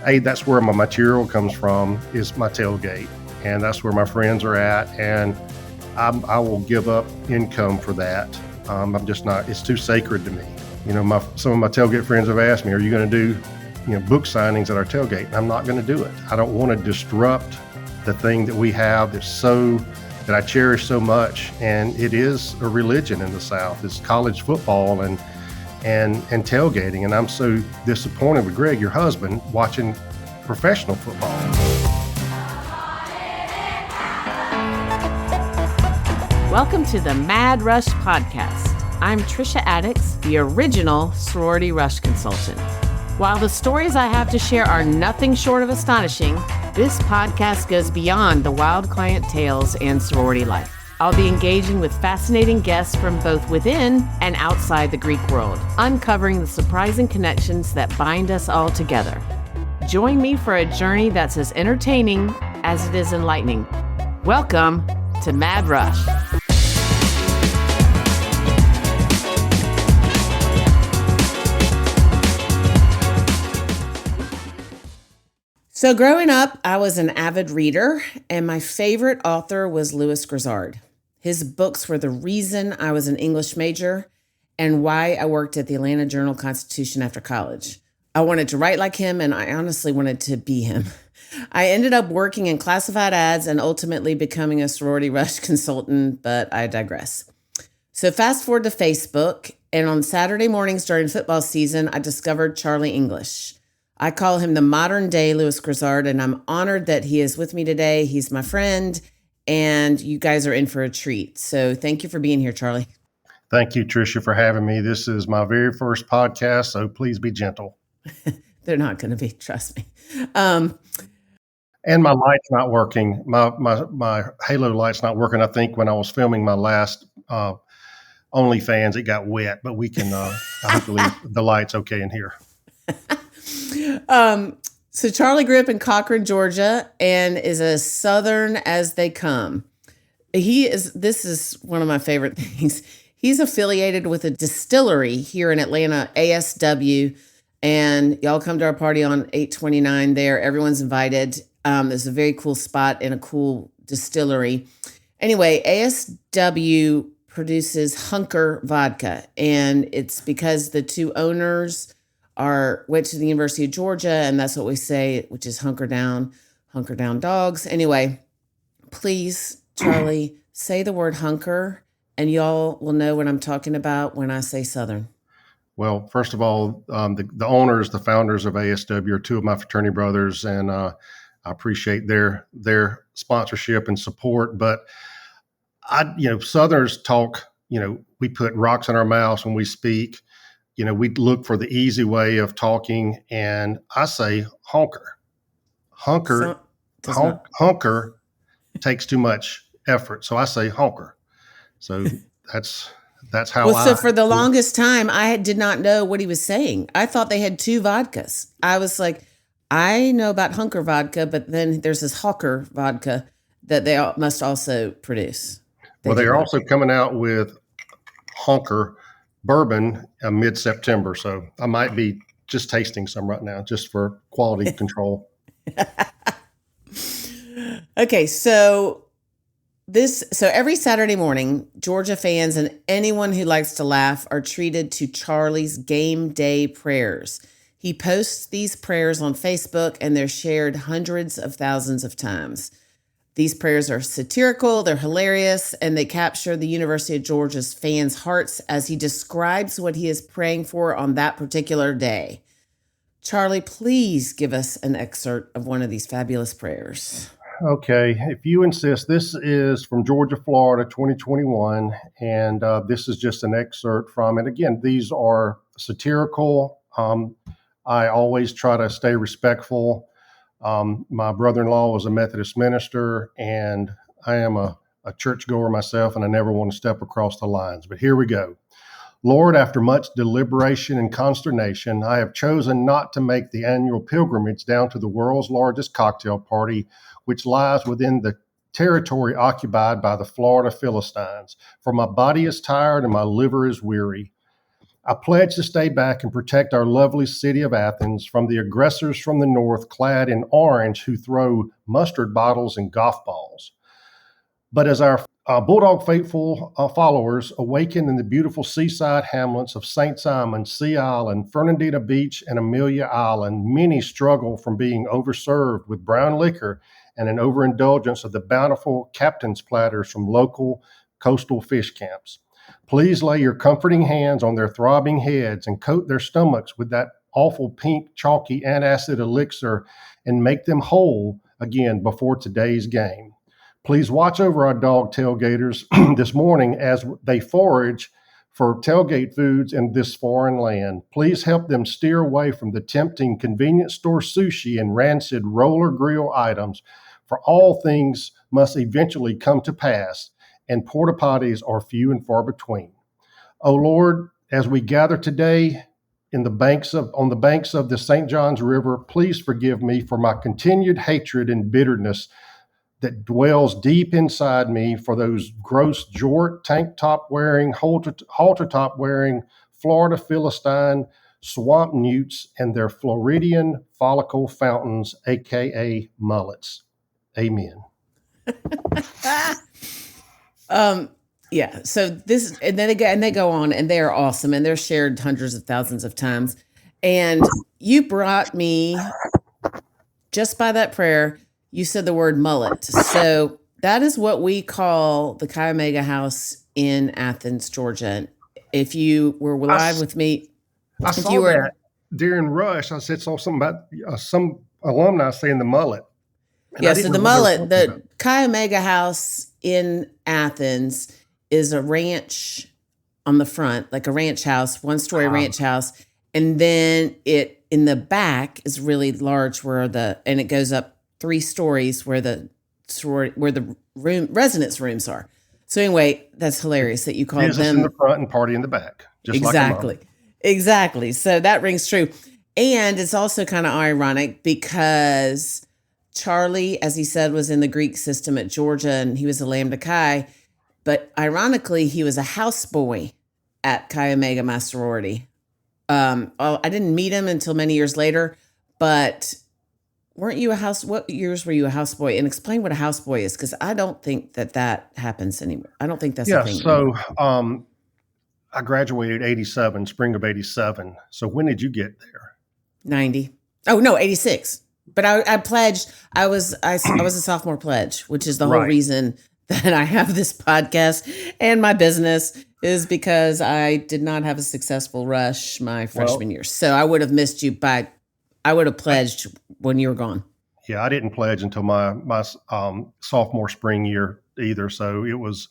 That's where my material comes from, is my tailgate. And that's where my friends are at. And I will give up income for that. I'm just not, it's too sacred to me. Some of my tailgate friends have asked me, are you going to do, book signings at our tailgate? And I'm not going to do it. I don't want to disrupt the thing that we have that I cherish so much. And it is a religion in the South. It's college football and tailgating. And I'm so disappointed with Greg, your husband, watching professional football. Welcome to the Mad Rush Podcast. I'm Trisha Addix, the original sorority rush consultant. While the stories I have to share are nothing short of astonishing, this podcast goes beyond the wild client tales and sorority life. I'll be engaging with fascinating guests from both within and outside the Greek world, uncovering the surprising connections that bind us all together. Join me for a journey that's as entertaining as it is enlightening. Welcome to Mad Rush. So growing up, I was an avid reader, and my favorite author was Louis Grizzard. His books were the reason I was an English major and why I worked at the Atlanta Journal-Constitution after college. I wanted to write like him, and I honestly wanted to be him. I ended up working in classified ads and ultimately becoming a sorority rush consultant, but I digress. So fast forward to Facebook, and on Saturday mornings during football season, I discovered Charlie English. I call him the modern day Louis Grizzard, and I'm honored that he is with me today. He's my friend, and you guys are in for a treat. So thank you for being here, Charlie. Thank you, Trisha, for having me. This is my very first podcast, so please be gentle. They're not going to be, trust me. And my light's not working. My halo light's not working. I think when I was filming my last OnlyFans, it got wet, but we can, hopefully the light's okay in here. So Charlie grew up in Cochran, Georgia, and is as Southern as they come. This is one of my favorite things. He's affiliated with a distillery here in Atlanta, ASW, and y'all come to our party on 8/29 there. Everyone's invited. It's a very cool spot and a cool distillery. Anyway, ASW produces Hunker vodka, and it's because the two owners went to the University of Georgia, and that's what we say, which is hunker down dogs. Anyway, please, Charlie, say the word hunker, and y'all will know what I'm talking about when I say Southern. Well, first of all, the owners, the founders of ASW are two of my fraternity brothers, and I appreciate their sponsorship and support. But Southerners talk, we put rocks in our mouths when we speak. We look for the easy way of talking, and I say honker. Hunker takes too much effort, so I say honker. So that's how. So for the longest time, I did not know what he was saying. I thought they had two vodkas. I was like, I know about Hunker vodka, but then there's this Hawker vodka that they must also produce. They're also coming out with Hunker bourbon mid-September, so I might be just tasting some right now just for quality control. Okay, so every Saturday morning, Georgia fans and anyone who likes to laugh are treated to Charlie's game day prayers. He posts these prayers on Facebook, and they're shared hundreds of thousands of times. These prayers are satirical, they're hilarious, and they capture the University of Georgia's fans' hearts as he describes what he is praying for on that particular day. Charlie, please give us an excerpt of one of these fabulous prayers. Okay, if you insist. This is from Georgia, Florida, 2021, and this is just an excerpt from it. Again, these are satirical. I always try to stay respectful. My brother-in-law was a Methodist minister, and I am a churchgoer myself, and I never want to step across the lines. But here we go. Lord, after much deliberation and consternation, I have chosen not to make the annual pilgrimage down to the world's largest cocktail party, which lies within the territory occupied by the Florida Philistines. For my body is tired and my liver is weary. I pledge to stay back and protect our lovely city of Athens from the aggressors from the north clad in orange who throw mustard bottles and golf balls. But as our Bulldog faithful followers awaken in the beautiful seaside hamlets of St. Simon, Sea Island, Fernandina Beach, and Amelia Island, many struggle from being overserved with brown liquor and an overindulgence of the bountiful captain's platters from local coastal fish camps. Please lay your comforting hands on their throbbing heads and coat their stomachs with that awful pink, chalky, antacid elixir and make them whole again before today's game. Please watch over our dog tailgaters this morning as they forage for tailgate foods in this foreign land. Please help them steer away from the tempting convenience store sushi and rancid roller grill items, for all things must eventually come to pass, and porta potties are few and far between. O Lord, as we gather today on the banks of the St. Johns River, please forgive me for my continued hatred and bitterness that dwells deep inside me for those gross jort, tank top wearing, halter top wearing, Florida Philistine, swamp newts, and their Floridian follicle fountains, aka mullets. Amen. Yeah. So this, and then they go on, and they are awesome, and they're shared hundreds of thousands of times. And you brought me, just by that prayer, you said the word mullet. So that is what we call the Chi Omega House in Athens, Georgia. If you were live with me, I saw that during Rush. I saw something about some alumni saying the mullet. Yeah, so the mullet, the Chi Omega House in Athens is a ranch on the front, like a ranch house, one-story ranch house. And then it in the back is really large and it goes up 3 stories where the residence rooms are. So anyway, that's hilarious that you call business them in the front and party in the back. Just exactly. So that rings true. And it's also kind of ironic because Charlie, as he said, was in the Greek system at Georgia and he was a Lambda Chi, but ironically, he was a houseboy at Chi Omega, my sorority. I didn't meet him until many years later, but what years were you a houseboy? And explain what a houseboy is, because I don't think that happens anymore. I don't think that's a thing. So I graduated 87, spring of 87. So when did you get there? 90. Oh, no, 86. But I pledged. I was a sophomore pledge, which is the whole reason that I have this podcast and my business, is because I did not have a successful rush my freshman year. So I would have missed you I would have pledged when you were gone. Yeah, I didn't pledge until my sophomore spring year either. So it was,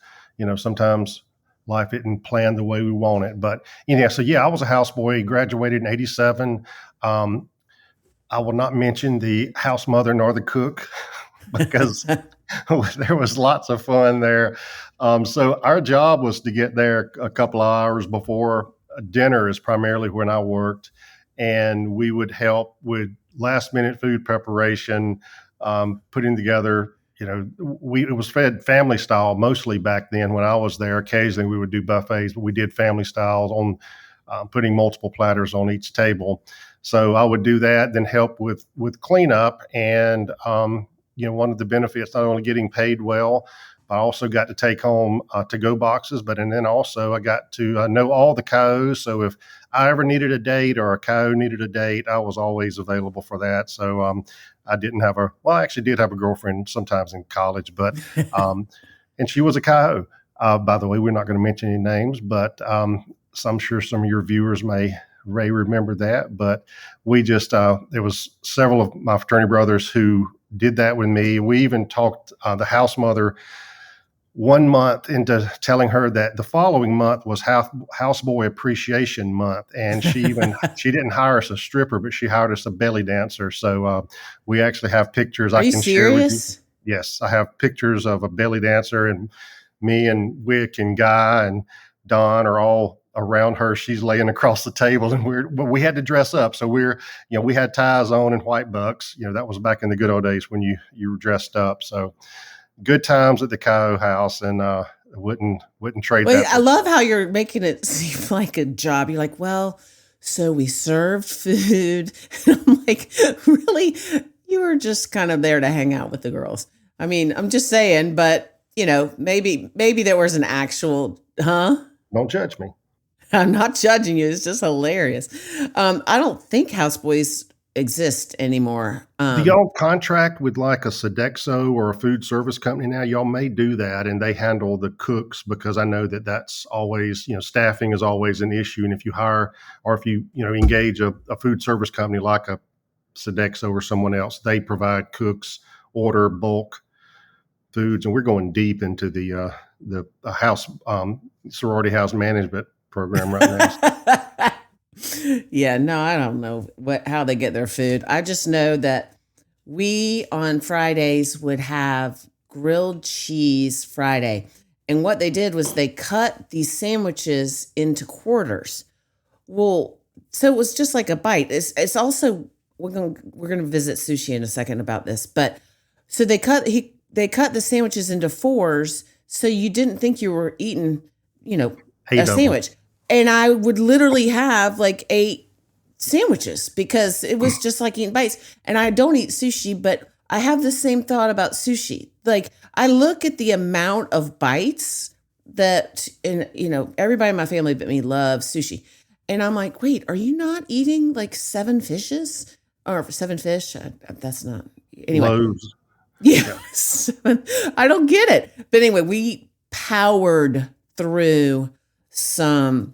sometimes life isn't planned the way we want it. But I was a houseboy, graduated in 87. I will not mention the house mother nor the cook because there was lots of fun there. So our job was to get there a couple of hours before dinner is primarily when I worked. And we would help with last minute food preparation, putting together, it was fed family style mostly back then when I was there. Occasionally we would do buffets, but we did family styles on putting multiple platters on each table. So I would do that, then help with cleanup. And, one of the benefits, not only getting paid well, I also got to take home to-go boxes, and then also I got to know all the cows. So if I ever needed a date or a cow needed a date, I was always available for that. So I actually did have a girlfriend sometimes in college, but and she was a cow. By the way, we're not going to mention any names, but so I'm sure some of your viewers may remember that. But we just there was several of my fraternity brothers who did that with me. We even talked the house mother 1 month into telling her that the following month was houseboy appreciation month. And she didn't hire us a stripper, but she hired us a belly dancer. So we actually have pictures I can share with you. Yes, I have pictures of a belly dancer, and me and Wick and Guy and Don are all around her. She's laying across the table, and we had to dress up. So we had ties on and white bucks. That was back in the good old days when you were dressed up. So good times at the Kyo house. And wouldn't trade Well, that I for. love how you're making it seem like a job. You're like, well, so we served food. And I'm like, really? You were just kind of there to hang out with the girls. I mean, I'm just saying, but maybe there was an actual, huh? Don't judge me. I'm not judging you. It's just hilarious. I don't think houseboys exist anymore. Do y'all contract with like a Sodexo or a food service company now? Y'all may do that, and they handle the cooks, because I know that that's always, staffing is always an issue. And if you hire, or if you, engage a food service company like a Sodexo or someone else, they provide cooks, order bulk foods. And we're going deep into the house sorority house management program right now. Yeah, no, I don't know how they get their food. I just know that we on Fridays would have grilled cheese Friday. And what they did was they cut these sandwiches into quarters. Well, so it was just like a bite. It's also we're going to visit sushi in a second about this, but so they cut the sandwiches into fours so you didn't think you were eating, a sandwich. And I would literally have like 8 sandwiches because it was just like eating bites. And I don't eat sushi, but I have the same thought about sushi. Like I look at the amount of bites that, and everybody in my family but me loves sushi. And I'm like, wait, are you not eating like 7 fishes or 7 fish? That's not, anyway. Loaves. Yeah. 7. I don't get it. But anyway, we powered through some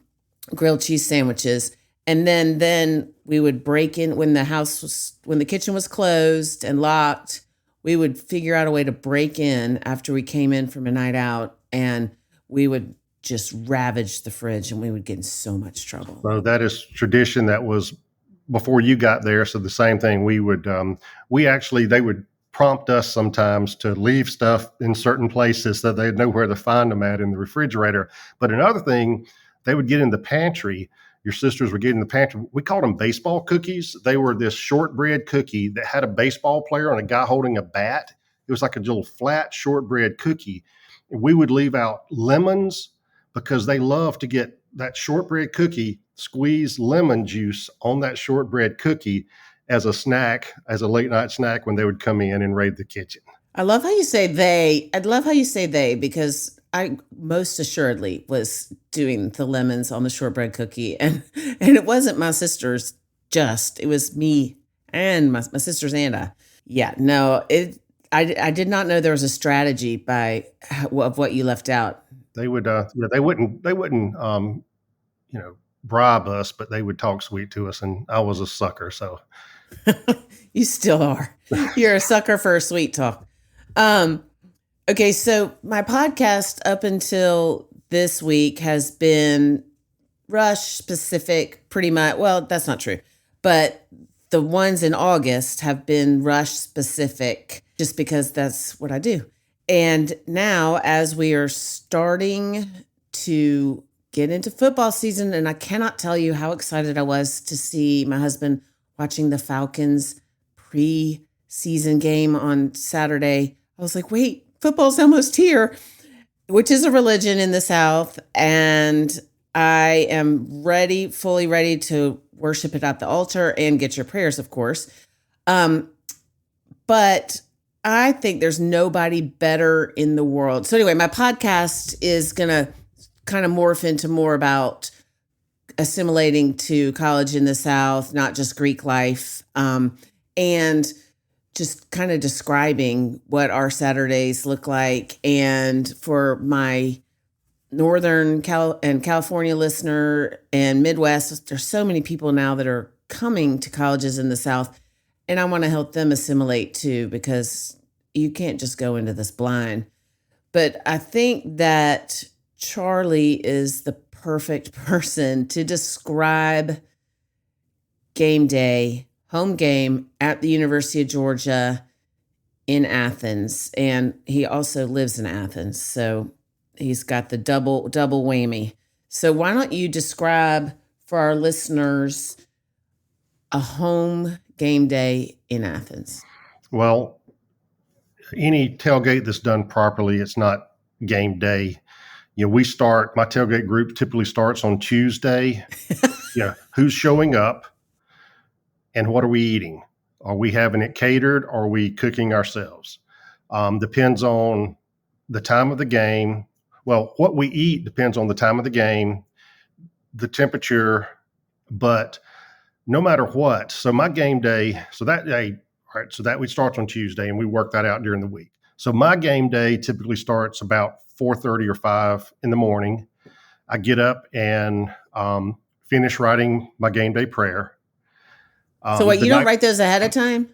grilled cheese sandwiches. And then we would break in when the kitchen was closed and locked. We would figure out a way to break in after we came in from a night out, and we would just ravage the fridge, and we would get in so much trouble. So that is tradition that was before you got there. So the same thing, they would prompt us sometimes to leave stuff in certain places so they'd know where to find them at in the refrigerator. But another thing, they would get in the pantry. Your sisters would get in the pantry. We called them baseball cookies. They were this shortbread cookie that had a baseball player and a guy holding a bat. It was like a little flat shortbread cookie. And we would leave out lemons because they love to get that shortbread cookie, squeeze lemon juice on that shortbread cookie as a snack, as a late night snack when they would come in and raid the kitchen. I love how you say they. I love how you say they because I most assuredly was doing the lemons on the shortbread cookie. And it wasn't my sisters it was me and my sisters and I. Yeah, no, I did not know there was a strategy of what you left out. They would, they wouldn't, bribe us, but they would talk sweet to us. And I was a sucker. So You still are. You're a sucker for a sweet talk. Okay, so my podcast up until this week has been Rush specific, pretty much. Well, that's not true, but the ones in August have been Rush specific just because that's what I do. And now, as we are starting to get into football season, and I cannot tell you how excited I was to see my husband watching the Falcons pre-season game on Saturday. I was like, wait, football's almost here, which is a religion in the South. And I am fully ready to worship it at the altar and get your prayers, of course. But I think there's nobody better in the world. So anyway, my podcast is going to kind of morph into more about assimilating to college in the South, not just Greek life, and just kind of describing what our Saturdays look like. And for my Northern and California listener and Midwest, there's so many people now that are coming to colleges in the South, and I want to help them assimilate too, because you can't just go into this blind. But I think that Charlie is the perfect person to describe game day, home game at the University of Georgia in Athens. And he also lives in Athens. So he's got the double whammy. So why don't you describe for our listeners a home game day in Athens? Well, any tailgate that's done properly, it's not game day. my tailgate group typically starts on Tuesday. Who's showing up and what are we eating? Are we having it catered or are we cooking ourselves? Depends on the time of the game. Well, what we eat depends on the time of the game, the temperature, but no matter what. So my game day, so that day, all right, so that we start on Tuesday and we work that out during the week. So my game day typically starts about 4:30 or 5 in the morning. I get up and finish writing my game day prayer. So wait, you don't write those ahead of time?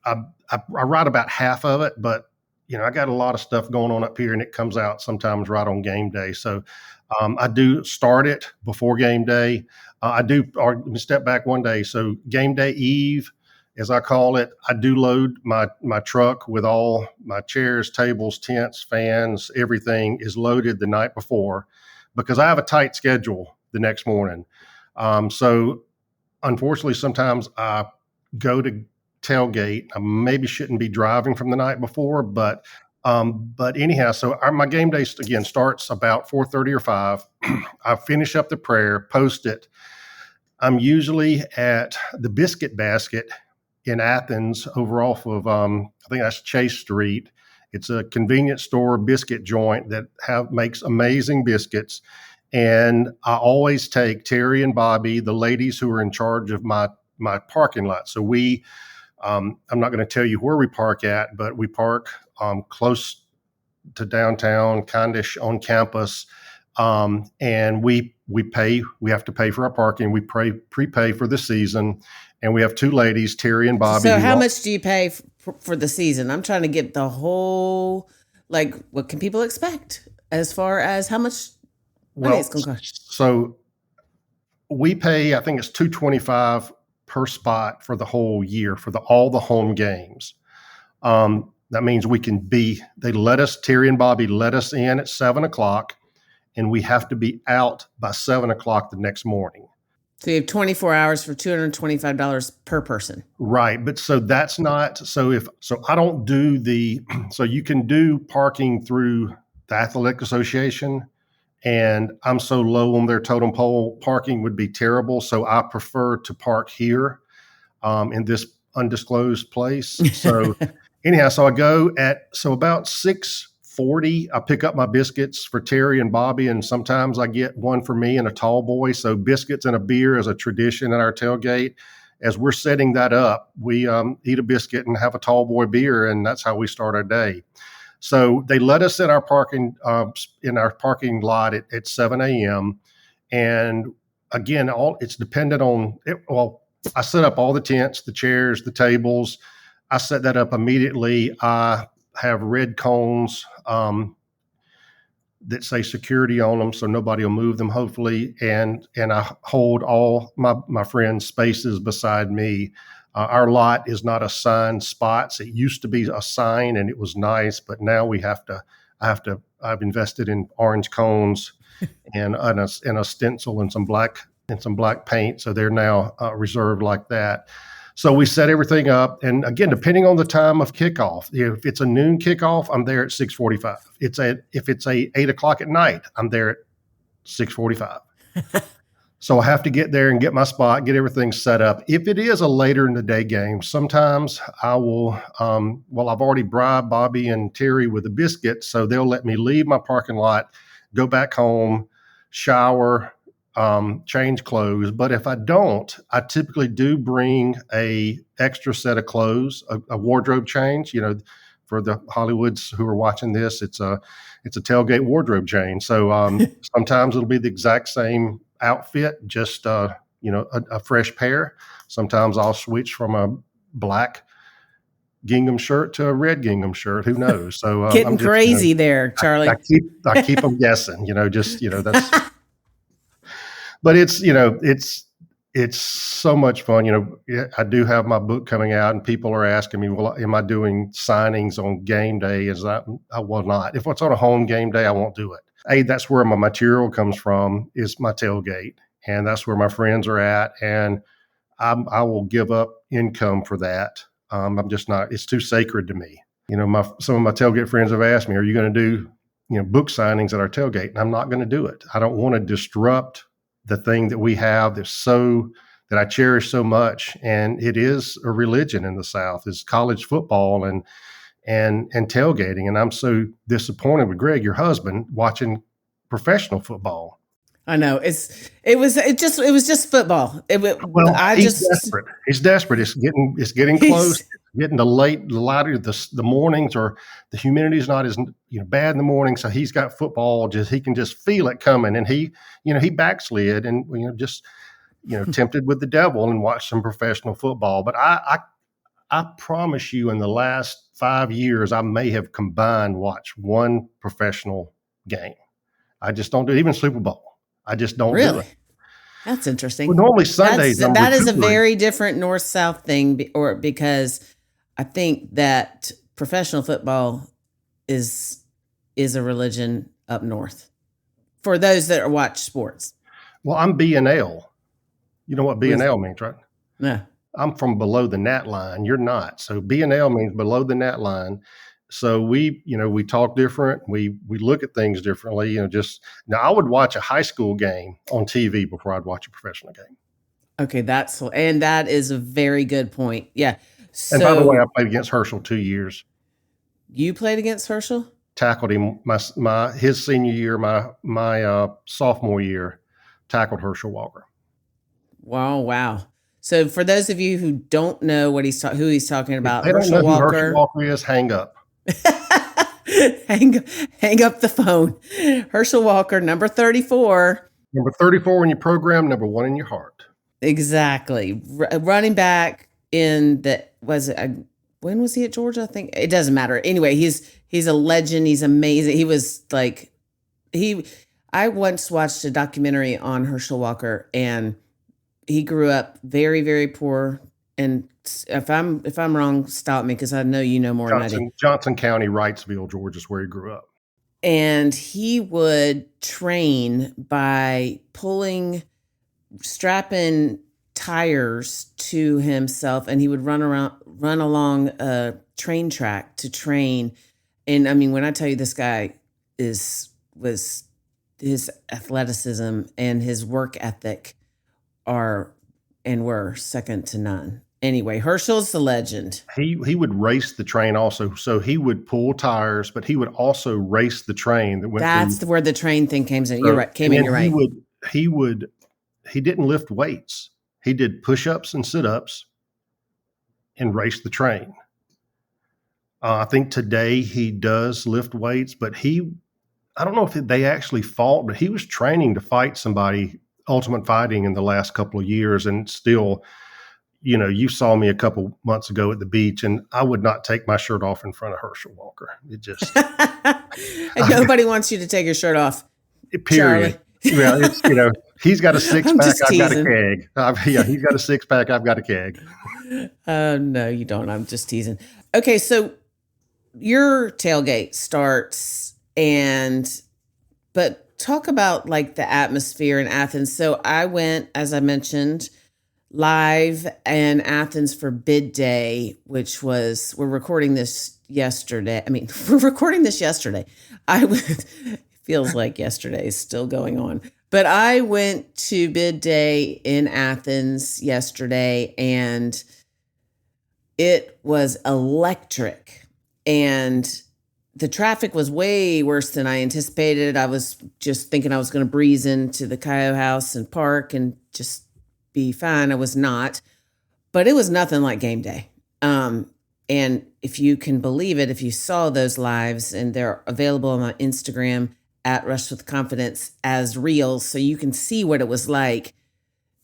I write about half of it, but I got a lot of stuff going on up here and it comes out sometimes right on game day. So I do start it before game day. Let me step back one day. So game day eve, as I call it, I do load my truck with all my chairs, tables, tents, fans, everything is loaded the night before because I have a tight schedule the next morning. So unfortunately, sometimes I go to tailgate. I maybe shouldn't be driving from the night before, but anyhow, so my game day again starts about 4:30 or 5. I finish up the prayer, post it. I'm usually at the Biscuit Basket in Athens over off of, I think that's Chase Street. It's a convenience store biscuit joint that makes amazing biscuits. And I always take Terry and Bobby, the ladies who are in charge of my parking lot. So I'm not going to tell you where we park at, but we park close to downtown, kind of on campus. And we have to pay for our parking. We prepay for the season. And we have two ladies, Terry and Bobby. So how much do you pay for the season? I'm trying to get the whole, what can people expect as far as how much money it's going to cost? So we pay, I think it's $225 per spot for the whole year for all the home games. That means Terry and Bobby let us in at 7:00 and we have to be out by 7:00 the next morning. So you have 24 hours for $225 per person. Right. But so that's not, so I don't do so you can do parking through the Athletic Association. And I'm so low on their totem pole, parking would be terrible. So I prefer to park here in this undisclosed place. So anyhow, so I go about 6:40, I pick up my biscuits for Terry and Bobby, and sometimes I get one for me and a tall boy. So biscuits and a beer is a tradition at our tailgate. As we're setting that up, we eat a biscuit and have a tall boy beer, and that's how we start our day. So they let us in our parking lot at 7 a.m. And again, it's dependent on it. Well, I set up all the tents, the chairs, the tables. I set that up immediately. I have red cones that say security on them, so nobody will move them, hopefully. And I hold all my friends' spaces beside me. Our lot is not assigned spots. It used to be a sign and it was nice, but now I've invested in orange cones and a stencil and some black paint. So they're now reserved like that. So we set everything up. And again, depending on the time of kickoff, if it's a noon kickoff, I'm there at 6:45. If it's 8:00 at night, I'm there at 6:45. So I have to get there and get my spot, get everything set up. If it is a later in the day game, sometimes I will, I've already bribed Bobby and Terry with a biscuit, so they'll let me leave my parking lot, go back home, shower, change clothes. But if I don't, I typically do bring a extra set of clothes, a wardrobe change. For the Hollywoods who are watching this, it's a tailgate wardrobe change. So sometimes it'll be the exact same outfit, just a fresh pair. Sometimes I'll switch from a black gingham shirt to a red gingham shirt. Who knows? So getting crazy there, Charlie. I keep them guessing. That's. But it's so much fun. I do have my book coming out, and people are asking me, well, am I doing signings on game day? I will not. If it's on a home game day, I won't do it. That's where my material comes from, is my tailgate, and that's where my friends are at, and I will give up income for that. I'm just not. It's too sacred to me. Some of my tailgate friends have asked me, "Are you going to do, book signings at our tailgate, and I'm not going to do it. I don't want to disrupt the thing that we have that I cherish so much, and it is a religion in the South, is college football and tailgating. And I'm so disappointed with Greg, your husband, watching professional football. I know it was just football. Well, he's desperate. He's desperate. It's getting close. Getting the lighter the mornings, or the humidity is not as bad in the morning. So he's got football. He can just feel it coming, and he backslid and just tempted with the devil and watched some professional football. But I promise you, in the last 5 years, I may have combined watch one professional game. I just don't do it. Even Super Bowl. I just don't do it. That's interesting. Well, normally Sundays. That is a very different North-South thing, because I think that professional football is a religion up north for those that watch sports. Well, I'm B&L. You know what B&L means, right? No. I'm from below the gnat line. You're not. So B&L means below the gnat line. So we talk different. We look at things differently. Now I would watch a high school game on TV before I'd watch a professional game. Okay, that is a very good point. Yeah. So, and by the way, I played against Herschel 2 years. You played against Herschel? Tackled him his senior year, my sophomore year, tackled Herschel Walker. Wow. So for those of you who don't know who he's talking about, Herschel Walker is, hang up. hang up the phone. Herschel Walker, number 34. Number 34 in your program, number 1 in your heart. Exactly. Running back when was he at Georgia? I think it doesn't matter. Anyway, he's a legend. He's amazing. He was I once watched a documentary on Herschel Walker, and he grew up very, very poor. And if I'm wrong, stop me, because I know you know more than I do. Johnson County, Wrightsville, Georgia is where he grew up. And he would train by strapping tires to himself, and he would run along a train track to train. And I mean, when I tell you, this guy was his athleticism and his work ethic were second to none. Anyway, Herschel's the legend. He would race the train also. So he would pull tires, but he would also race the train that went. That's where the train thing came in. You're right. You're right. He didn't lift weights. He did push-ups and sit-ups and race the train. I think today he does lift weights, but I don't know if they actually fought, but he was training to fight somebody, Ultimate Fighting, in the last couple of years. And still, you saw me a couple months ago at the beach, and I would not take my shirt off in front of Herschel Walker. It just. And nobody wants you to take your shirt off. Period. Well, it's, he's got a six-pack, I've got a keg. He's got a six-pack, I've got a keg. No, you don't. I'm just teasing. Okay, so your tailgate starts, but talk about the atmosphere in Athens. So I went, as I mentioned, live in Athens for bid day, which was, we're recording this yesterday. Feels like yesterday is still going on. But I went to bid day in Athens yesterday, and it was electric. And the traffic was way worse than I anticipated. I was just thinking I was going to breeze into the Cayo House and park and just be fine. I was not. But it was nothing like game day. And if you can believe it, if you saw those lives, and they're available on my Instagram, at Rush with Confidence, as reels, so you can see what it was like.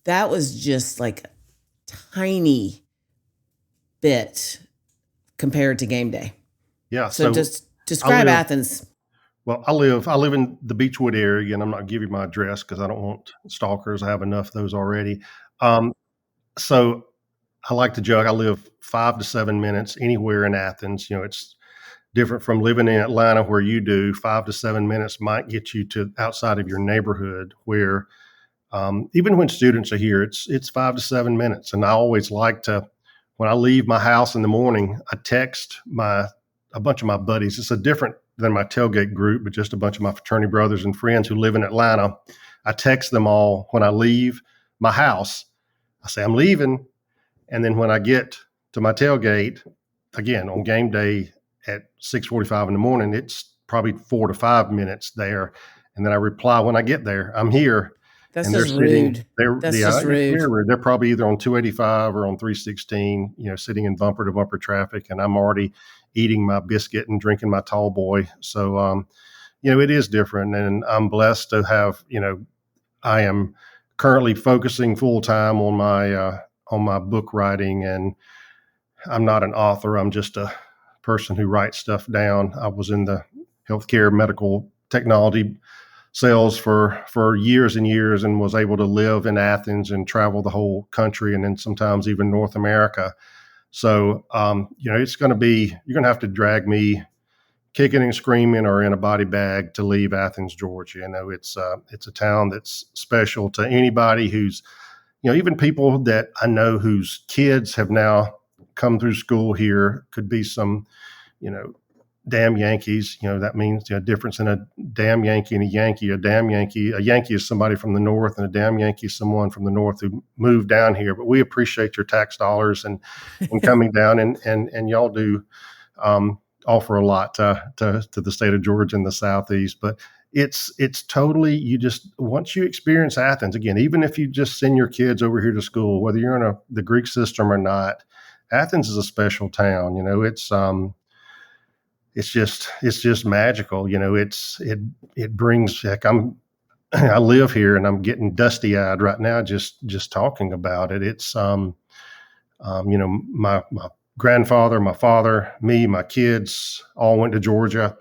That was just a tiny bit compared to game day. Yeah. So just describe Athens. Well, I live in the Beechwood area, and I'm not giving my address because I don't want stalkers. I have enough of those already. So I like to joke. I live 5 to 7 minutes anywhere in Athens. It's different from living in Atlanta, where you do. 5 to 7 minutes might get you to outside of your neighborhood, where even when students are here, it's 5 to 7 minutes. And I always like to, when I leave my house in the morning, I text a bunch of my buddies. It's a different than my tailgate group, but just a bunch of my fraternity brothers and friends who live in Atlanta. I text them all when I leave my house. I say, I'm leaving. And then when I get to my tailgate, again, on game day at 6:45 in the morning, it's probably 4 to 5 minutes there. And then I reply when I get there, I'm here. That's And they're just sitting, rude. That's just it's rude. very rude. They're probably either on 285 or on 316, sitting in bumper to bumper traffic. And I'm already eating my biscuit and drinking my tall boy. So, it is different. And I'm blessed to have, I am currently focusing full time on my book writing, and I'm not an author. I'm just a person who writes stuff down. I was in the healthcare medical technology sales for years and years, and was able to live in Athens and travel the whole country, and then sometimes even North America. So, it's going to be, you're going to have to drag me kicking and screaming or in a body bag to leave Athens, Georgia. It's a town that's special to anybody who's, even people that I know whose kids have now come through school here. Could be some, damn Yankees. That means the difference in a damn Yankee and a Yankee. A Yankee is somebody from the North, and a damn Yankee is someone from the North who moved down here. But we appreciate your tax dollars and coming down, and y'all do offer a lot to the state of Georgia and the Southeast. But it's totally, once you experience Athens again, even if you just send your kids over here to school, whether you're in the Greek system or not, Athens is a special town. It's just magical. It brings, heck, I live here and I'm getting dusty eyed right now just talking about it. It's my grandfather, my father, me, my kids all went to Georgia,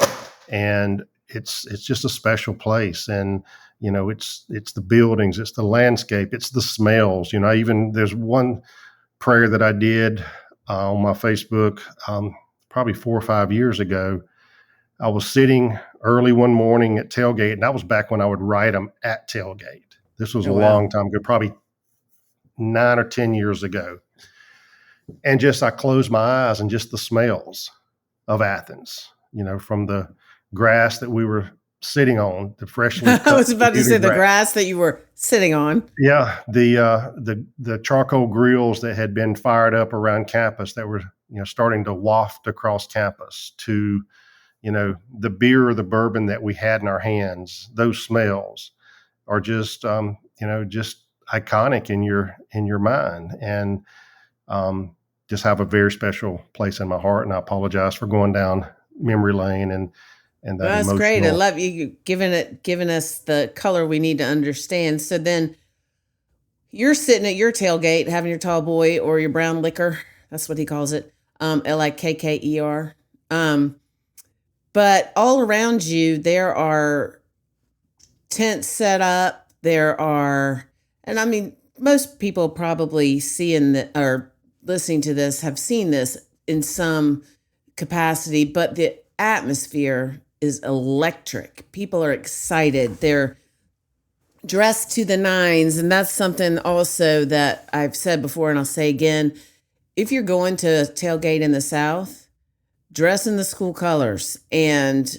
and it's just a special place. And it's the buildings, it's the landscape, it's the smells. There's one prayer that I did on my Facebook probably 4 or 5 years ago. I was sitting early one morning at Tailgate, and that was back when I would write them at Tailgate. This was Oh, a wow. long time ago, probably 9 or 10 years ago. And I closed my eyes, and just the smells of Athens, from the grass that we were sitting on, the freshly cut I was about to say the grass. grass that you were sitting on. Yeah, the charcoal grills that had been fired up around campus that were starting to waft across campus, to the beer or the bourbon that we had in our hands. Those smells are just just iconic in your mind, and just have a very special place in my heart. And I apologize for going down memory lane and that Well, that's emotional. great. I love you giving us the color we need to understand. So then you're sitting at your tailgate having your tall boy or your brown liquor. That's what he calls it. Likker. But all around you, there are tents set up. There are, and I mean, most people probably or listening to this have seen this in some capacity, but the atmosphere is electric. People are excited. They're dressed to the nines. And that's something also that I've said before, and I'll say again. If you're going to tailgate in the South, dress in the school colors and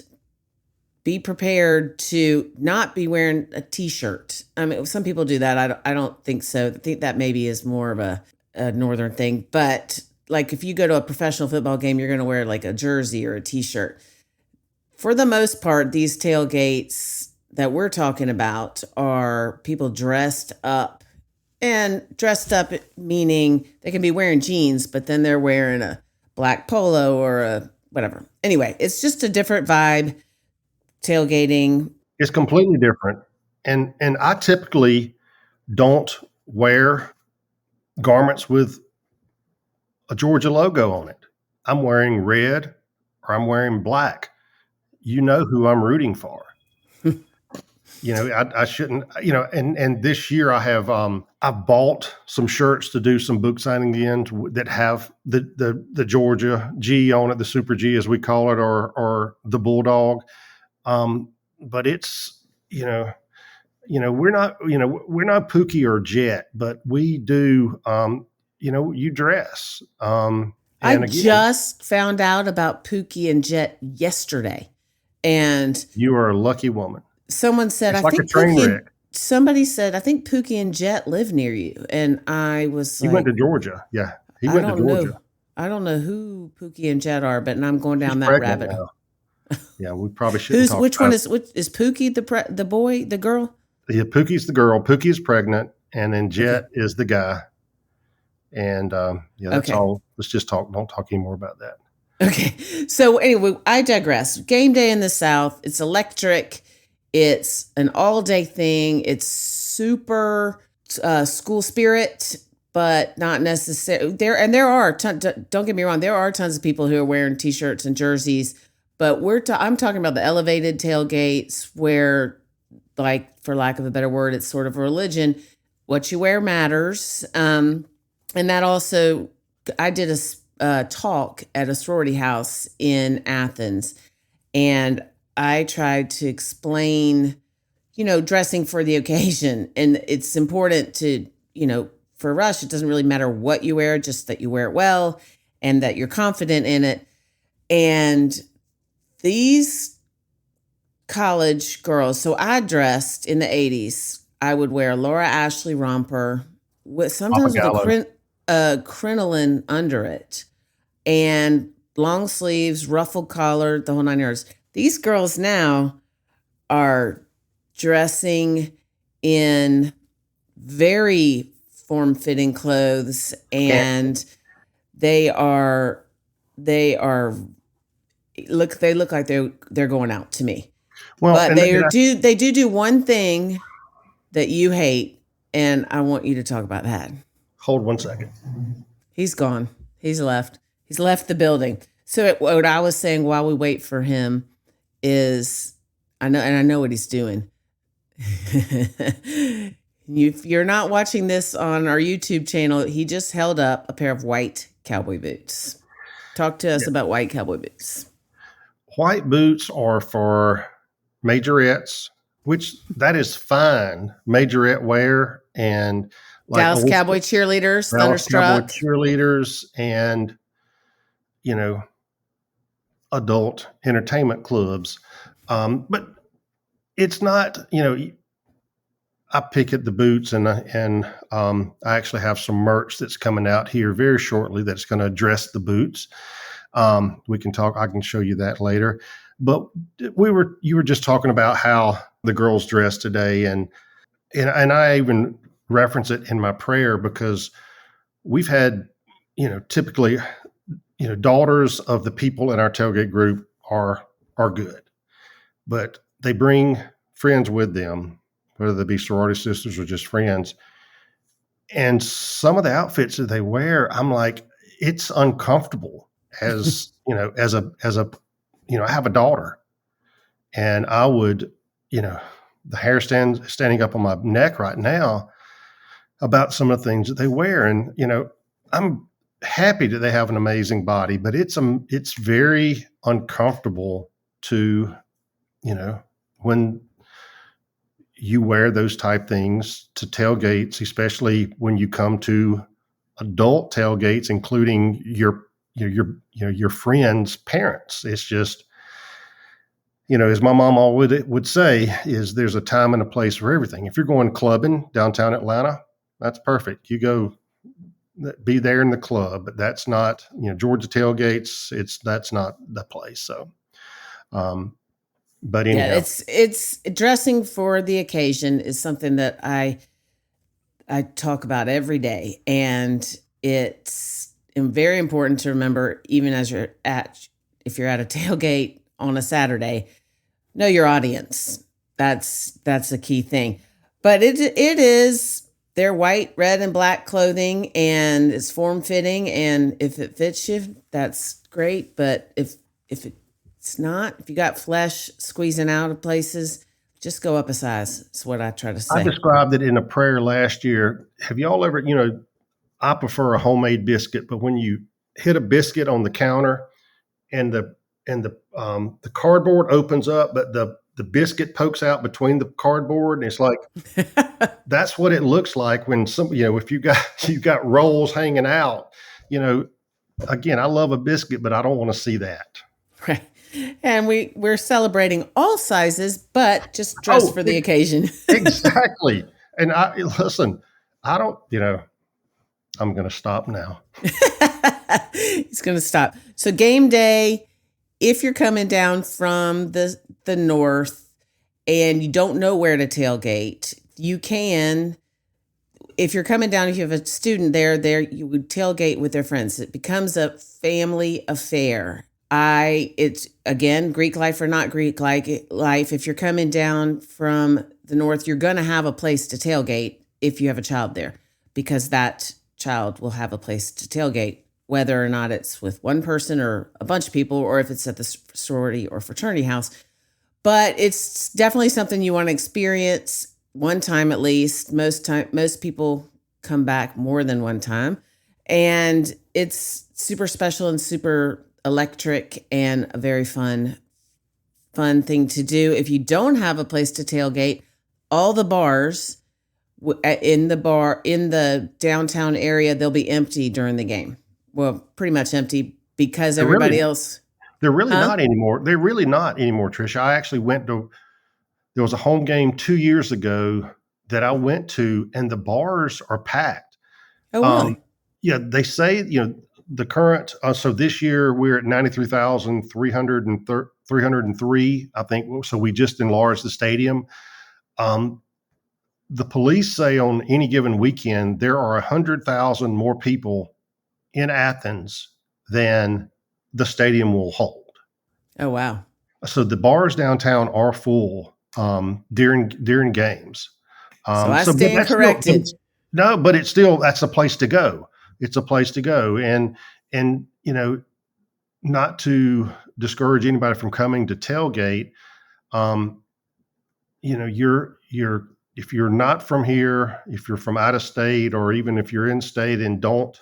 be prepared to not be wearing a t-shirt. I mean, some people do that. I don't think so. I think that maybe is more of a northern thing. But like if you go to a professional football game, you're going to wear like a jersey or a t-shirt. For the most part, these tailgates that we're talking about are people dressed up. And dressed up meaning they can be wearing jeans, but then they're wearing a black polo or a whatever. Anyway, it's just a different vibe. Tailgating. It's completely different. And I typically don't wear garments with a Georgia logo on it. I'm wearing red or I'm wearing black. You know who I'm rooting for. I shouldn't, and this year I have, I've bought some shirts to do some book signing again that have the Georgia G on it, the Super G as we call it, or the BullDawg. But it's, we're not Pookie or Jet, but we do, you dress. I just found out about Pookie and Jet yesterday. And You are a lucky woman. someone said, It's I like a think train Pookie wreck. and somebody said, I think Pookie and Jet live near you. And I was He went like, to Georgia. Yeah, he I went to don't Georgia. know. I don't know who Pookie and Jet are, but I'm going She's down that pregnant rabbit hole. now. Yeah, we probably shouldn't talk Which one about is Pookie the boy, the girl? it. Yeah, Pookie's the girl. Pookie is pregnant, and then Okay. Jet is the guy. And yeah, that's Okay. all. Let's just talk. Don't talk anymore about that. Okay. So anyway, I digress. Game day in the South. It's electric. It's an all day thing. It's super school spirit, but not necessarily there. And there are don't get me wrong. There are tons of people who are wearing t-shirts and jerseys, but I'm talking about the elevated tailgates where, like, for lack of a better word, it's sort of a religion. What you wear matters. And that also, I did a talk at a sorority house in Athens, and I tried to explain, dressing for the occasion. And it's important to, for Rush, it doesn't really matter what you wear, just that you wear it well and that you're confident in it. And these college girls, so I dressed in the 80s. I would wear a Laura Ashley romper with sometimes with Papagallo. a crinoline under it and long sleeves, ruffled collar, the whole 9 yards. These girls now are dressing in very form-fitting clothes, and they look like they're going out to me. Well, But and they do one thing that you hate, and I want you to talk about that. hold 1 second. He's gone. He's left. He's left the building. So what I was saying while we wait for him is, I know what he's doing. If you're not watching this on our YouTube channel, he just held up a pair of white cowboy boots. Talk to us about white cowboy boots. White boots are for majorettes, which that is fine. Majorette wear and like Dallas Cowboy cheerleaders, Dallas Cowboy Thunderstruck. cheerleaders and, adult entertainment clubs. But it's not, I pick at the boots and I actually have some merch that's coming out here very shortly that's going to address the boots. We can talk. I can show you that later. But you were just talking about how the girls dress today, and I even reference it in my prayer because we've had, typically, daughters of the people in our tailgate group are good, but they bring friends with them, whether they be sorority sisters or just friends. And some of the outfits that they wear, I'm like, it's uncomfortable as, I have a daughter and I would, the hair standing up on my neck right now about some of the things that they wear. And, I'm happy that they have an amazing body, but it's very uncomfortable to, when you wear those type things to tailgates, especially when you come to adult tailgates, including your friends' parents. It's just, as my mom always would say, is there's a time and a place for everything. If you're going clubbing downtown Atlanta, that's perfect. You go be there in the club, but that's not, Georgia tailgates. That's not the place. So, but anyhow, Yeah, it's dressing for the occasion is something that I talk about every day, and it's very important to remember, even as if you're at a tailgate on a Saturday, know your audience. That's a key thing. But it is, they're white, red, and black clothing, and it's form fitting, and if it fits you, that's great. But if it's not, if you got flesh squeezing out of places, just go up a size. That's what I try to say. I described it in a prayer last year. Have y'all ever, I prefer a homemade biscuit, but when you hit a biscuit on the counter and the cardboard opens up, but the biscuit pokes out between the cardboard, and it's like, that's what it looks like when if you've got rolls hanging out, again, I love a biscuit, but I don't want to see that. Right. And we're celebrating all sizes, but just dressed Oh, for the occasion. exactly. And listen, I don't, I'm going to stop now. He's going to stop. So game day, if you're coming down from the north and you don't know where to tailgate, you can. If you're coming down, if you have a student there, you would tailgate with their friends. It becomes a family affair. It's again, Greek life or not Greek life. If you're coming down from the north, you're going to have a place to tailgate if you have a child there, because that child will have a place to tailgate, whether or not it's with one person or a bunch of people, or if it's at the sorority or fraternity house. But it's definitely something you want to experience one time at least. Most people come back more than one time. And it's super special and super electric and a very fun thing to do. If you don't have a place to tailgate, all the bars in the downtown area, they'll be empty during the game. Well, pretty much empty because everybody else. They're really not anymore. They're really not anymore, Trisha. I actually there was a home game 2 years ago that I went to, and the bars are packed. Oh, really? Yeah, they say, the current, so this year we're at 93,303, I think. So we just enlarged the stadium. The police say on any given weekend, there are 100,000 more people in Athens than the stadium will hold. Oh, wow. So the bars downtown are full during games. So I stand corrected. But it's still, that's a place to go. It's a place to go. And not to discourage anybody from coming to tailgate, if you're not from here, if you're from out of state, or even if you're in state and don't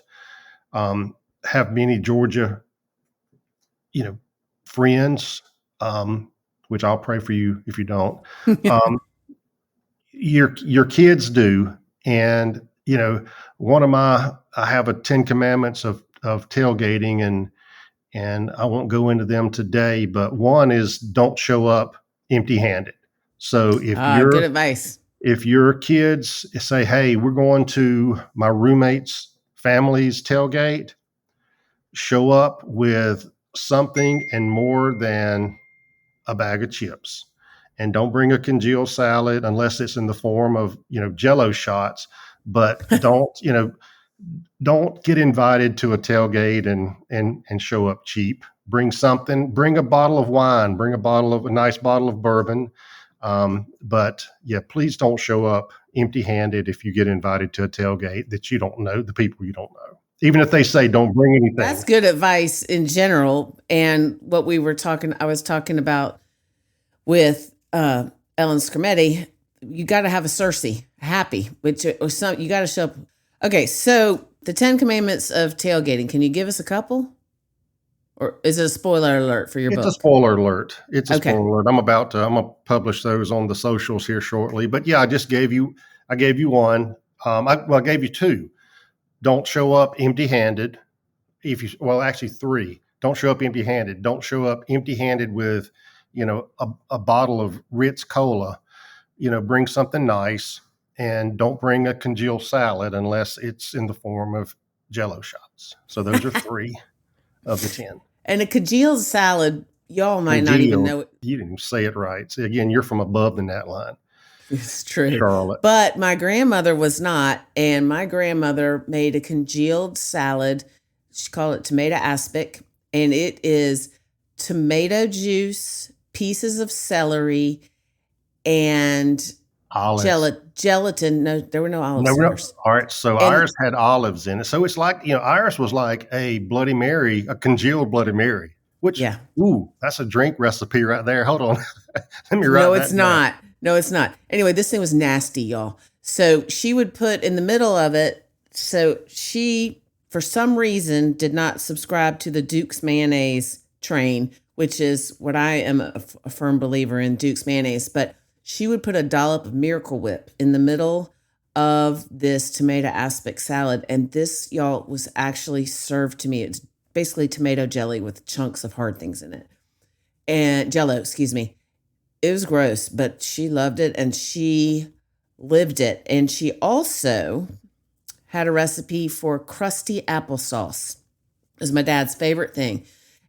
have many Georgia, friends, which I'll pray for you if you don't, your kids do. And, I have a 10 commandments of tailgating, and I won't go into them today, but one is don't show up empty handed. So good advice. If your kids say, hey, we're going to my roommate's family's tailgate, show up with something and more than a bag of chips. And don't bring a congealed salad unless it's in the form of, Jell-O shots. But don't get invited to a tailgate and show up cheap. Bring something, bring a bottle of wine, bring a nice bottle of bourbon. But please don't show up empty handed if you get invited to a tailgate that you don't know, the people you don't know. Even if they say don't bring anything. That's good advice in general. And what I was talking about with Ellen Scrametti, you got to have a Cersei, happy, you got to show up. Okay, so the 10 commandments of tailgating, can you give us a couple? Or is it a spoiler alert for your book? It's a spoiler alert. Spoiler alert. I'm going to publish those on the socials here shortly. But I gave you one. I gave you two. Don't show up empty-handed. Actually three. Don't show up empty-handed. Don't show up empty-handed with, a bottle of Ritz Cola. Bring something nice, and don't bring a congealed salad unless it's in the form of Jell-O shots. So those are 3 of the 10. And a congealed salad, y'all might not even know it. You didn't say it right. See, again, you're from above the gnat line. It's true. Charlotte. But my grandmother was not, and my grandmother made a congealed salad. She called it tomato aspic, and it is tomato juice, pieces of celery, and gelatin. No, there were no olives. No. All right. So ours had olives in it. So it's like, ours was like a Bloody Mary, a congealed Bloody Mary, which, that's a drink recipe right there. Hold on. Let me write that down. No, it's not. No, it's not. Anyway, this thing was nasty, y'all. So she would put in the middle of it. So she, for some reason, did not subscribe to the Duke's mayonnaise train, which is what I am a firm believer in, Duke's mayonnaise. But she would put a dollop of Miracle Whip in the middle of this tomato aspic salad. And this, y'all, was actually served to me. It's basically tomato jelly with chunks of hard things in it. and Jello, excuse me. It was gross, but she loved it and she lived it. And she also had a recipe for crusty applesauce. It was my dad's favorite thing.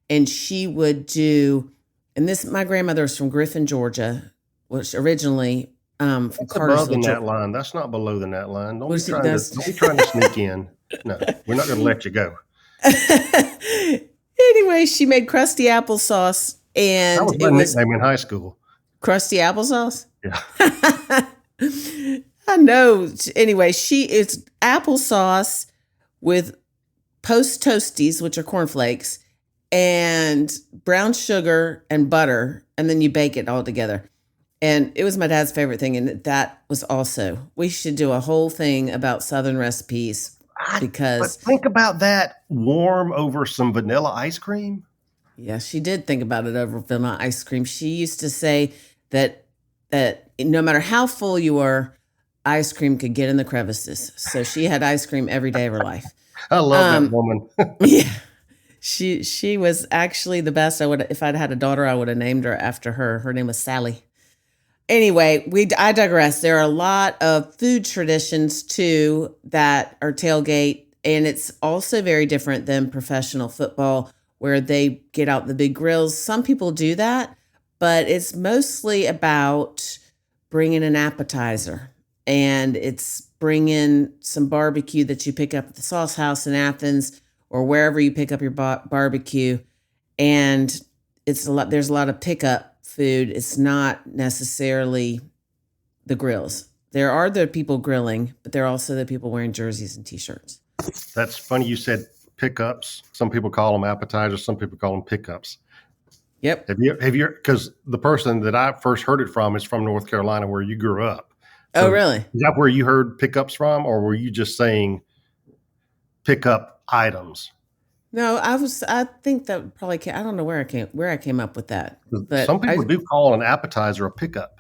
And she would do, and this, my grandmother was from Griffin, Georgia, which originally from That's above the Cartersville, gnat Georgia. line. That's not below the gnat line. Don't be Was it, trying to that's, don't be trying to sneak in. No, we're not going to let you go. anyway, she made crusty applesauce That and was my it was nickname in high school. crusty applesauce. Yeah. I know. Anyway, it's applesauce with post toasties, which are cornflakes, and brown sugar and butter, and then you bake it all together. And it was my dad's favorite thing. And that was also, we should do a whole thing about Southern recipes But because, think about that warm over some vanilla ice cream. yeah, she did think about it over vanilla ice cream. She used to say that no matter how full you were, ice cream could get in the crevices. So she had ice cream every day of her life. I love that woman. Yeah. She was actually the best. If I'd had a daughter, I would have named her after her. Her name was Sally. Anyway, I digress. There are a lot of food traditions too that are tailgate, and it's also very different than professional football where they get out the big grills. Some people do that, but it's mostly about bringing an appetizer, and it's bringing some barbecue that you pick up at the Sauce House in Athens or wherever you pick up your barbecue, and there's a lot of pickup food. It's not necessarily the grills. There are the people grilling, but there are also the people wearing jerseys and t-shirts. That's funny you said pickups. Some people call them appetizers. Some people call them pickups. Yep. Have you, because the person that I first heard it from is from North Carolina where you grew up. So oh, really? Is that where you heard pickups from, or were you just saying pickup items? No, I think that probably I don't know where I came up with that. But some people do call an appetizer a pickup.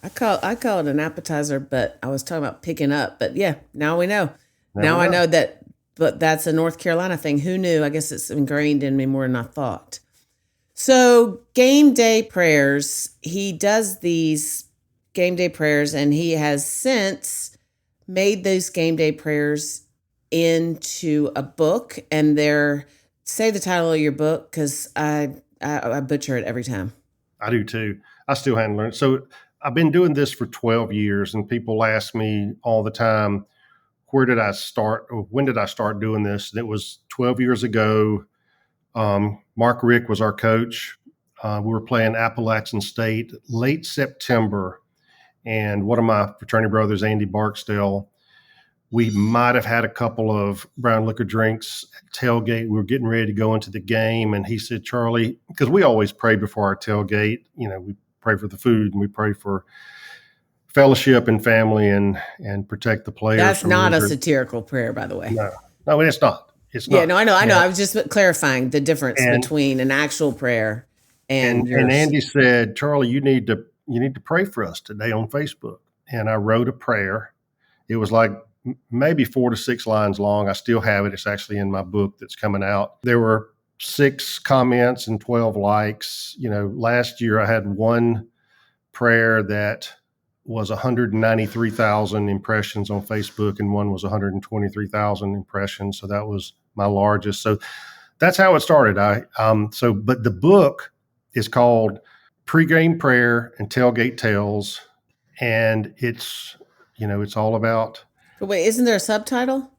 I call it an appetizer, but I was talking about picking up. But yeah, now we know. Now I know that, but that's a North Carolina thing. Who knew? I guess it's ingrained in me more than I thought. So game day prayers, he does these game day prayers, and he has since made those game day prayers into a book. And say the title of your book, because I butcher it every time. I do too. I still hadn't learned. So I've been doing this for 12 years, and people ask me all the time, where did I start? Or when did I start doing this? And it was 12 years ago. Mark Rick was our coach. We were playing Appalachian State late September, and one of my fraternity brothers, Andy Barksdale, we might have had a couple of brown liquor drinks at tailgate. We were getting ready to go into the game, and he said, Charlie, because we always pray before our tailgate. You know, we pray for the food and we pray for fellowship and family and protect the players. That's not a satirical prayer, by the way. No, it's not. It's not. Yeah, no, I know. I was just clarifying the difference between an actual prayer and Andy said, Charlie, you need to pray for us today on Facebook. And I wrote a prayer. It was like maybe 4 to 6 lines long. I still have it. It's actually in my book that's coming out. There were 6 comments and 12 likes. You know, last year I had one prayer that was 193,000 impressions on Facebook, and one was 123,000 impressions. So that was my largest. So that's how it started. But the book is called Pregame Prayer and Tailgate Tales, and it's all about. But wait, isn't there a subtitle?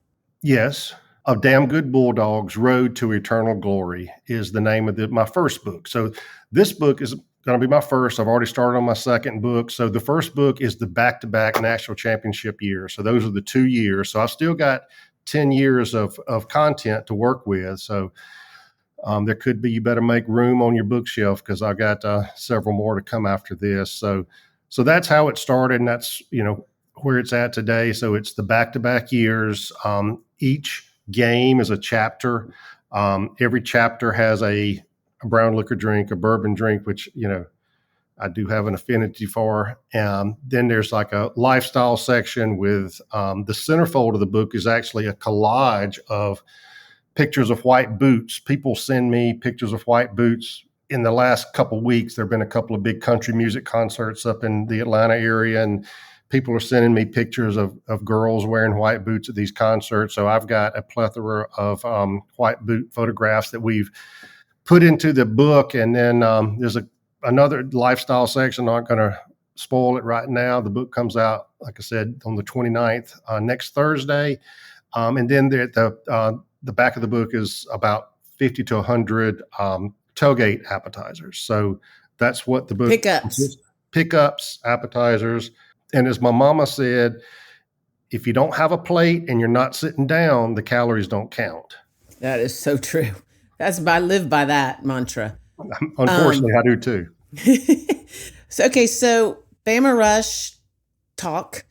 Yes. A Damn Good Bulldog's Road to Eternal Glory is the name of my first book. So this book is going to be my first. I've already started on my second book. So the first book is the back-to-back national championship year. So those are the 2 years. So I've still got 10 years of content to work with. So there could be, you better make room on your bookshelf, because I got several more to come after this. So that's how it started, and that's, where it's at today. So it's the back-to-back years. Each game is a chapter. Every chapter has a brown liquor drink, a bourbon drink, which, I do have an affinity for. Then there's like a lifestyle section with the centerfold of the book is actually a collage of pictures of white boots. People send me pictures of white boots in the last couple of weeks, there have been a couple of big country music concerts up in the Atlanta area, and people are sending me pictures of girls wearing white boots at these concerts. So I've got a plethora of white boot photographs that we've put into the book. And then there's another lifestyle section. I'm not going to spoil it right now. The book comes out, like I said, on the 29th, next Thursday. And then the back of the book is about 50 to 100 tailgate appetizers. So that's what the book pickups, appetizers. And as my mama said, if you don't have a plate and you're not sitting down, the calories don't count. That is so true. I live by that mantra. Unfortunately, I do too. So Bama Rush Talk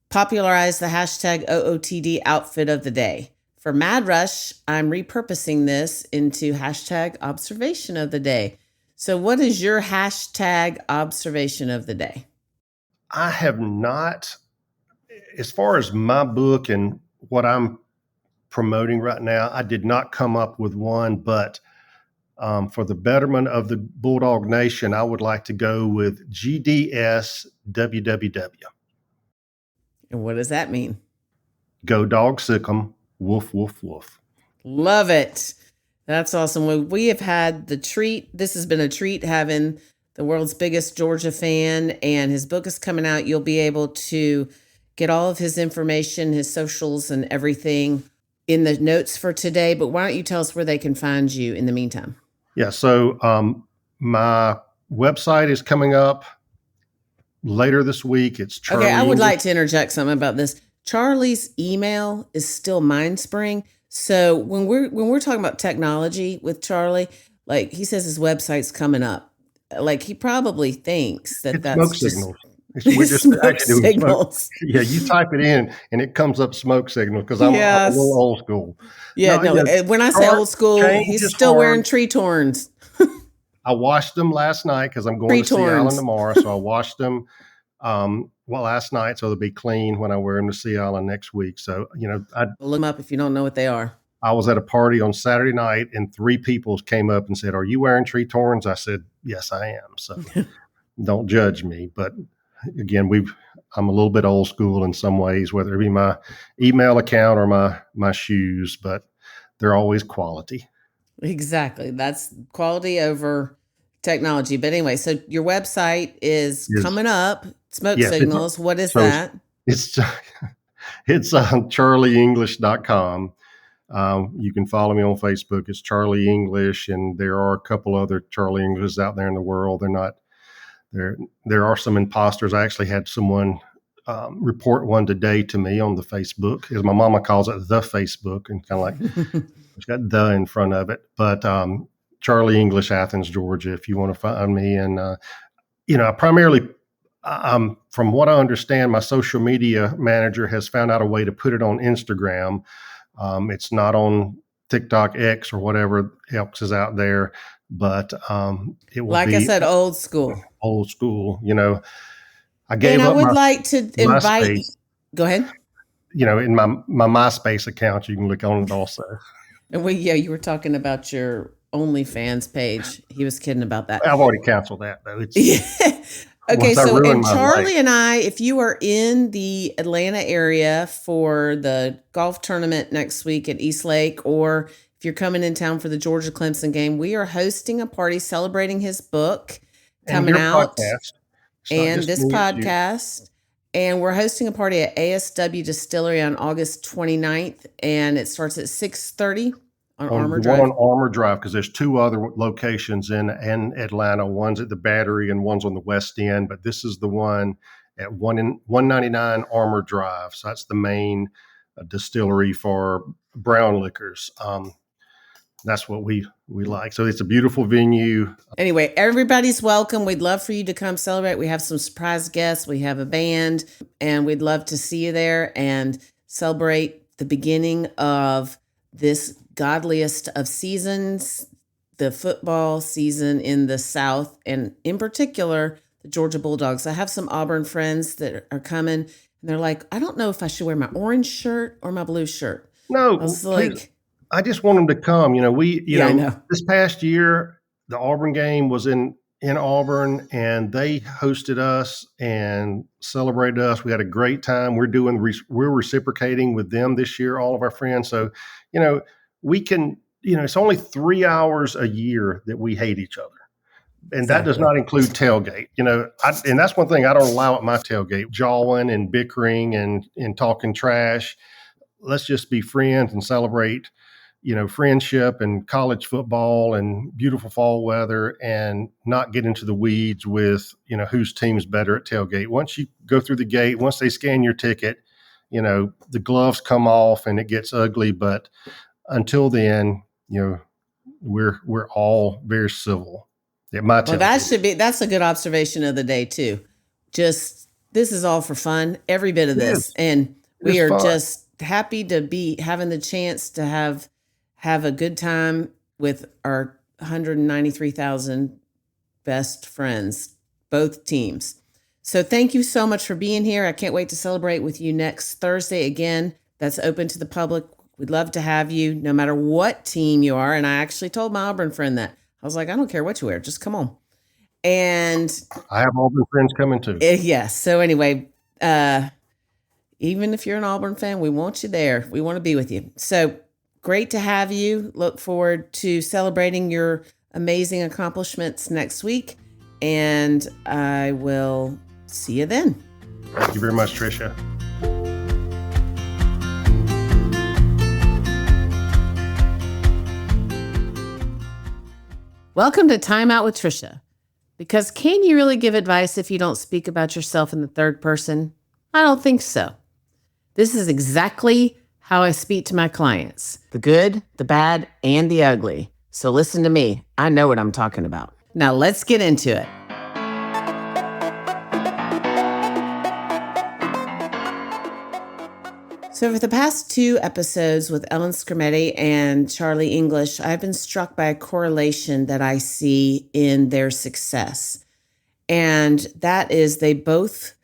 popularized the hashtag OOTD outfit of the day. For Mad Rush, I'm repurposing this into hashtag observation of the day. So what is your hashtag observation of the day? I have not, as far as my book and what I'm promoting right now, I did not come up with one, but for the betterment of the Bulldog Nation, I would like to go with GDS WWW. And what does that mean? Go dog sick 'em, woof, woof, woof. Love it. That's awesome. We have had the treat. This has been a treat having the world's biggest Georgia fan, and his book is coming out. You'll be able to get all of his information, his socials and everything in the notes for today. But why don't you tell us where they can find you in the meantime? Yeah. So my website is coming up later this week. It's Charlie. Okay, I would like to interject something about this. Charlie's email is still MindSpring. So when we're talking about technology with Charlie, like he says his website's coming up. Like he probably thinks that's smoke just signals. We're just smoke signals. Yeah, you type it in and it comes up smoke signal because I'm a little old school. Yeah, when I say old school, he's still wearing tree torns. I washed them last night because I'm going to Sea Island tomorrow. So I washed them last night, so they'll be clean when I wear them to Sea Island next week. So, I'd look them up if you don't know what they are. I was at a party on Saturday night and 3 people came up and said, "Are you wearing tree torns?" I said, "Yes, I am." So don't judge me. But again, I'm a little bit old school in some ways, whether it be my email account or my shoes, but they're always quality. Exactly. That's quality over technology. But anyway, so your website is coming up. Smoke signals. What is that? It's charlieenglish.com. You can follow me on Facebook. It's Charlie English, and there are a couple other Charlie Englishes out there in the world. They're not there. There are some imposters. I actually had someone report one today to me on the Facebook, as my mama calls it, the Facebook, and kind of like it's got the in front of it. But Charlie English, Athens, Georgia, if you want to find me. And I primarily, from what I understand, my social media manager has found out a way to put it on Instagram. It's not on TikTok, X, or whatever else is out there, but it will like I said, old school. Old school, I would like to invite. Go ahead. In my MySpace account, you can look on it also. And you were talking about your OnlyFans page. He was kidding about that. I've already canceled that though. Okay, so and Charlie and I, if you are in the Atlanta area for the golf tournament next week at East Lake, or if you're coming in town for the Georgia Clemson game, we are hosting a party celebrating his book coming out, and this podcast. And we're hosting a party at ASW Distillery on August 29th, and it starts at 6:30 on Armour Drive. On Armour Drive, because there's 2 other locations in Atlanta. One's at the Battery and one's on the West End, but this is the one at 199 Armour Drive. So that's the main distillery for brown liquors. That's what we like. So it's a beautiful venue. Anyway, everybody's welcome. We'd love for you to come celebrate. We have some surprise guests. We have a band, and we'd love to see you there and celebrate the beginning of this godliest of seasons, the football season in the South, and in particular, the Georgia Bulldogs. I have some Auburn friends that are coming, and they're like, I don't know if I should wear my orange shirt or my blue shirt. No, I was like, I just want them to come. I know. This past year, the Auburn game was in Auburn, and they hosted us and celebrated us. We had a great time. We're reciprocating with them this year, all of our friends. So, we can, it's only 3 hours a year that we hate each other. And that does not include tailgate, and that's one thing I don't allow at my tailgate, jawing and bickering and talking trash. Let's just be friends and celebrate, friendship and college football and beautiful fall weather, and not get into the weeds with, whose team's better at tailgate. Once you go through the gate, once they scan your ticket, the gloves come off and it gets ugly. But until then, we're all very civil at my tailgate. Well, that's a good observation of the day too. Just, this is all for fun, every bit of this. And we are just happy to be having the chance to have a good time with our 193,000 best friends, both teams. So thank you so much for being here. I can't wait to celebrate with you next Thursday. Again, that's open to the public. We'd love to have you no matter what team you are. And I actually told my Auburn friend that. I was like, I don't care what you wear, just come on. And I have Auburn friends coming too. Yes. So anyway, even if you're an Auburn fan, we want you there. We want to be with you. So great to have you. Look forward to celebrating your amazing accomplishments next week. And I will see you then. Thank you very much, Trisha. Welcome to Time Out with Trisha. Because can you really give advice if you don't speak about yourself in the third person? I don't think so. This is exactly how I speak to my clients. The good, the bad, and the ugly. So listen to me. I know what I'm talking about. Now let's get into it. So for the past 2 episodes with Ellen Scrimetti and Charlie English, I've been struck by a correlation that I see in their success. And that is they both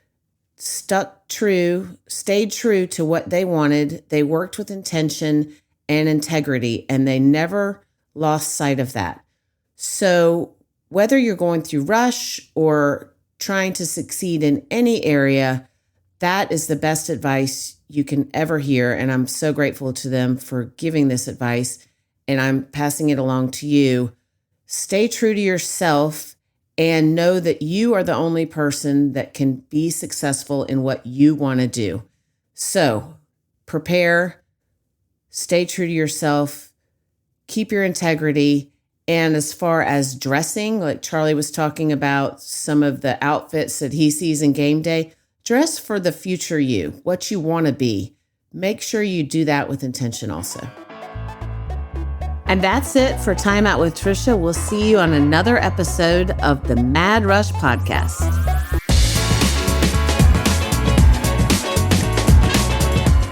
stayed true to what they wanted. They worked with intention and integrity, and they never lost sight of that. So whether you're going through rush or trying to succeed in any area, that is the best advice you can ever hear. And I'm so grateful to them for giving this advice. And I'm passing it along to you. Stay true to yourself and know that you are the only person that can be successful in what you want to do. So prepare, stay true to yourself, keep your integrity. And as far as dressing, like Charlie was talking about some of the outfits that he sees in game day, dress for the future you, what you want to be. Make sure you do that with intention also. And that's it for Time Out with Trisha. We'll see you on another episode of the Mad Rush Podcast.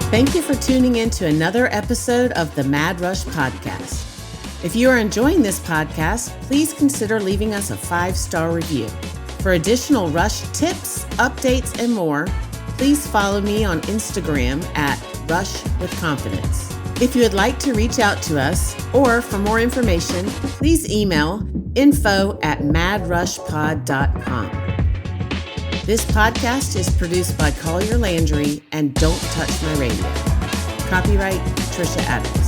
Thank you for tuning in to another episode of the Mad Rush Podcast. If you are enjoying this podcast, please consider leaving us a 5-star review. For additional Rush tips, updates, and more, please follow me on Instagram at Rush with Confidence. If you would like to reach out to us or for more information, please email info@madrushpod.com. This podcast is produced by Collier Landry and Don't Touch My Radio. Copyright Trisha Adams.